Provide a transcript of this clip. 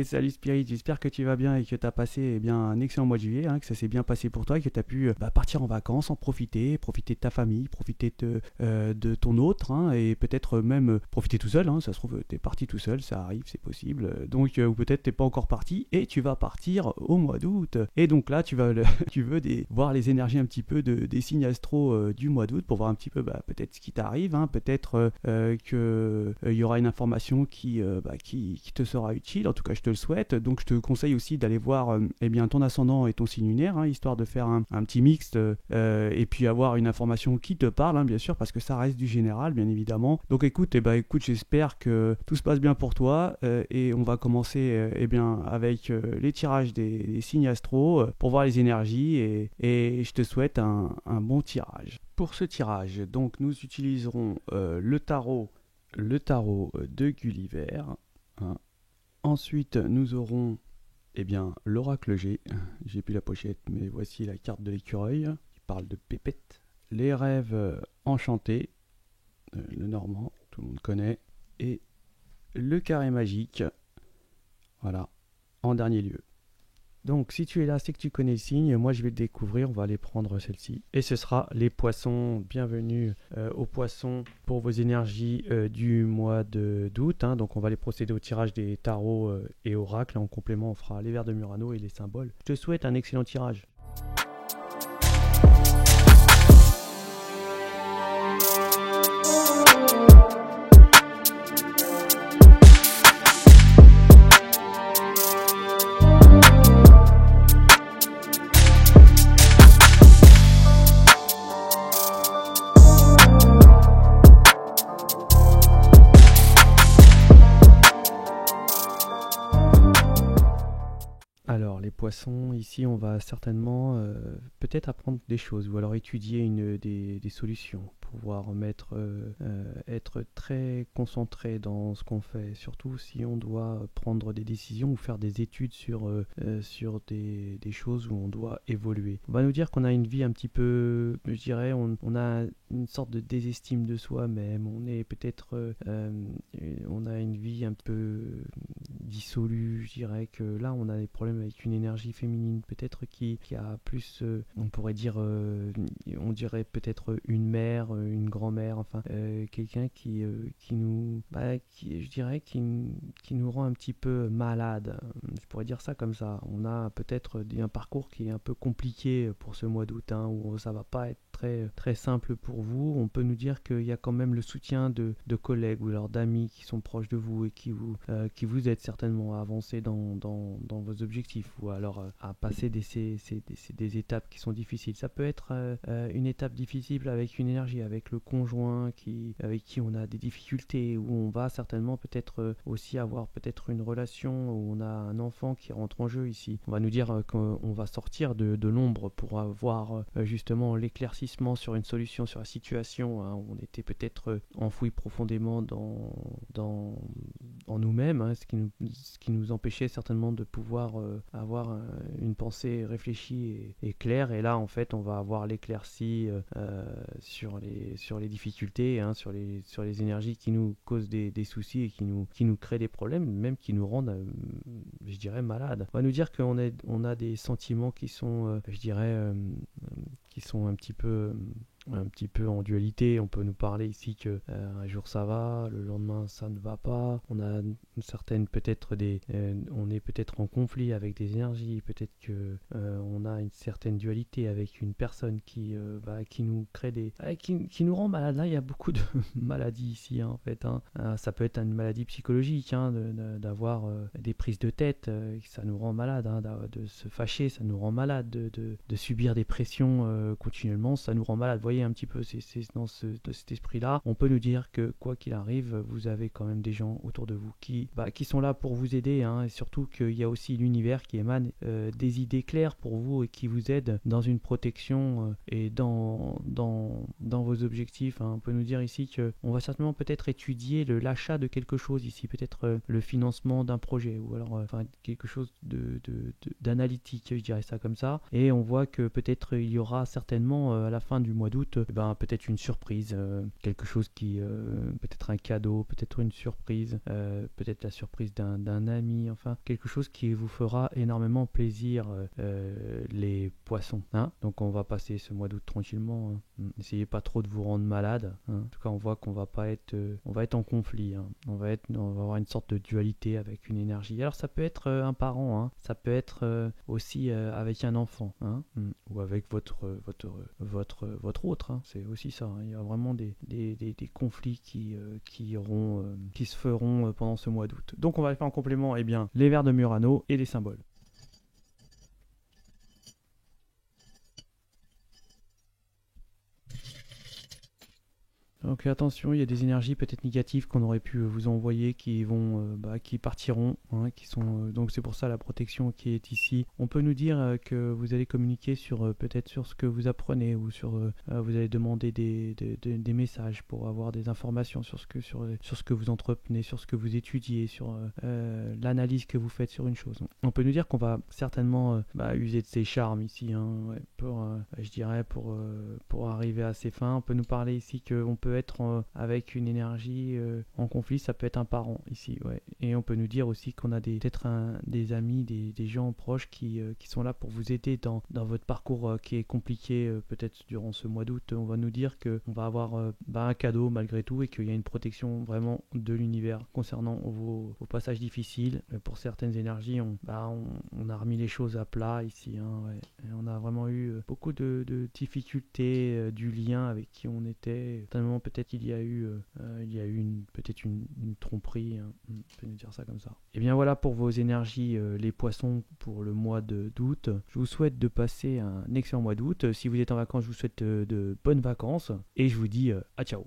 Salut Spirit, j'espère que tu vas bien et que tu as passé un excellent mois de juillet, que ça s'est bien passé pour toi et que tu as pu partir en vacances, en profiter de ta famille, profiter de ton autre et peut-être même profiter tout seul. Ça se trouve, tu es parti tout seul, ça arrive, c'est possible. Donc, ou peut-être tu n'es pas encore parti et tu vas partir au mois d'août. Et donc là, tu veux voir les énergies un petit peu des signes astro du mois d'août pour voir un petit peu peut-être ce qui t'arrive, peut-être qu'il y aura une information qui te sera utile. En tout cas, je te le souhaite. Donc, je te conseille aussi d'aller voir ton ascendant et ton signe lunaire, histoire de faire un petit mixte et puis avoir une information qui te parle, bien sûr, parce que ça reste du général, bien évidemment. Donc, écoute, j'espère que tout se passe bien pour toi et on va commencer avec les tirages des signes astro pour voir les énergies et je te souhaite un bon tirage. Pour ce tirage, donc, nous utiliserons le tarot de Gulliver. Ensuite, nous aurons l'oracle G. J'ai plus la pochette, mais voici la carte de l'écureuil qui parle de pépette. Les rêves enchantés, le normand, tout le monde connaît, et le carré magique, voilà, en dernier lieu. Donc, si tu es là, c'est que tu connais le signe. Moi, je vais le découvrir. On va aller prendre celle-ci. Et ce sera les poissons. Bienvenue aux poissons pour vos énergies du mois d'août. Donc, on va aller procéder au tirage des tarots et oracles. En complément, on fera les vers de Murano et les symboles. Je te souhaite un excellent tirage. Alors, les poissons, ici, on va certainement peut-être apprendre des choses ou alors étudier des solutions, pouvoir être très concentré dans ce qu'on fait, surtout si on doit prendre des décisions ou faire des études sur des choses où on doit évoluer. On va nous dire qu'on a une vie un petit peu, je dirais, on a une sorte de désestime de soi-même, on est peut-être, on a une vie un peu dissolue, je dirais que là on a des problèmes avec une énergie féminine peut-être qui a plus, on pourrait dire, on dirait peut-être une mère, une grand-mère, enfin quelqu'un qui nous, je dirais qui nous rend un petit peu malade, je pourrais dire ça comme ça. On a peut-être un parcours qui est un peu compliqué pour ce mois d'août, où ça va pas être très simple pour vous. On peut nous dire qu'il y a quand même le soutien de collègues ou alors d'amis qui sont proches de vous et qui vous aident certainement à avancer dans vos objectifs ou alors à passer des étapes qui sont difficiles. Ça peut être une étape difficile avec une énergie, avec le conjoint avec qui on a des difficultés, où on va certainement peut-être aussi avoir peut-être une relation, où on a un enfant qui rentre en jeu ici. On va nous dire qu'on va sortir de l'ombre pour avoir justement l'éclaircissement sur une solution, sur la situation. On était peut-être enfoui profondément en nous-mêmes, ce qui nous empêchait certainement de pouvoir avoir une pensée réfléchie et claire. Et là, en fait, on va avoir l'éclaircie sur les difficultés, sur les énergies qui nous causent des soucis et qui nous créent des problèmes, même qui nous rendent, je dirais, malades. On va nous dire qu'on a des sentiments qui sont, je dirais, qui sont un petit peu en dualité. On peut nous parler ici que un jour ça va, le lendemain ça ne va pas. On a une certaine peut-être on est peut-être en conflit avec des énergies, peut-être que on a une certaine dualité avec une personne qui nous crée qui nous rend malade. Là, il y a beaucoup de maladies ici, en fait. Ça peut être une maladie psychologique, d'avoir des prises de tête, ça nous rend malade, de se fâcher, ça nous rend malade, de subir des pressions continuellement, ça nous rend malade. Vous voyez un petit peu, c'est dans cet esprit-là. On peut nous dire que quoi qu'il arrive, vous avez quand même des gens autour de vous qui sont là pour vous aider, et surtout qu'il y a aussi l'univers qui émane des idées claires pour vous et qui vous aide dans une protection et dans dans vos objectifs, hein. On peut nous dire ici qu'on va certainement peut-être étudier l'achat de quelque chose ici, peut-être le financement d'un projet, ou alors enfin, quelque chose d'analytique, je dirais ça comme ça. Et on voit que peut-être il y aura certainement à la fin du mois d'août, peut-être une surprise, quelque chose qui, peut-être un cadeau, peut-être une surprise, peut-être la surprise d'un ami, enfin quelque chose qui vous fera énormément plaisir, les poissons, hein. Donc on va passer ce mois d'août tranquillement, hein. N'essayez pas trop de vous rendre malade, hein. En tout cas on voit qu'on va pas être, on va être en conflit, hein. On va avoir une sorte de dualité avec une énergie. Alors ça peut être un parent, hein. Ça peut être aussi avec un enfant, hein. Ou avec votre autre, hein. C'est aussi ça, hein. Il y a vraiment des conflits qui se feront pendant ce mois d'août. Donc on va faire en complément les vers de Murano et les symboles. Donc attention, il y a des énergies peut-être négatives qu'on aurait pu vous envoyer qui partiront, hein, donc c'est pour ça la protection qui est ici. On peut nous dire que vous allez communiquer peut-être sur ce que vous apprenez, ou vous allez demander des messages pour avoir des informations sur ce que vous entreprenez, sur ce que vous étudiez, sur l'analyse que vous faites sur une chose. On peut nous dire qu'on va certainement user de ses charmes ici, hein, ouais, je dirais pour arriver à ses fins. On peut nous parler ici qu'on peut être avec une énergie en conflit, ça peut être un parent ici, ouais. Et on peut nous dire aussi qu'on a peut-être des amis, des gens proches qui sont là pour vous aider dans votre parcours qui est compliqué, peut-être durant ce mois d'août. On va nous dire qu'on va avoir un cadeau malgré tout, et qu'il y a une protection vraiment de l'univers concernant vos passages difficiles. Pour certaines énergies, on a remis les choses à plat ici, hein, ouais. Et on a vraiment eu beaucoup de difficultés du lien avec qui on était. Tellement peut-être qu'il y a eu peut-être une tromperie, hein. On peut nous dire ça comme ça. Et bien voilà pour vos énergies, les poissons, pour le mois d'août. Je vous souhaite de passer un excellent mois d'août. Si vous êtes en vacances, je vous souhaite de bonnes vacances, et je vous dis à ciao.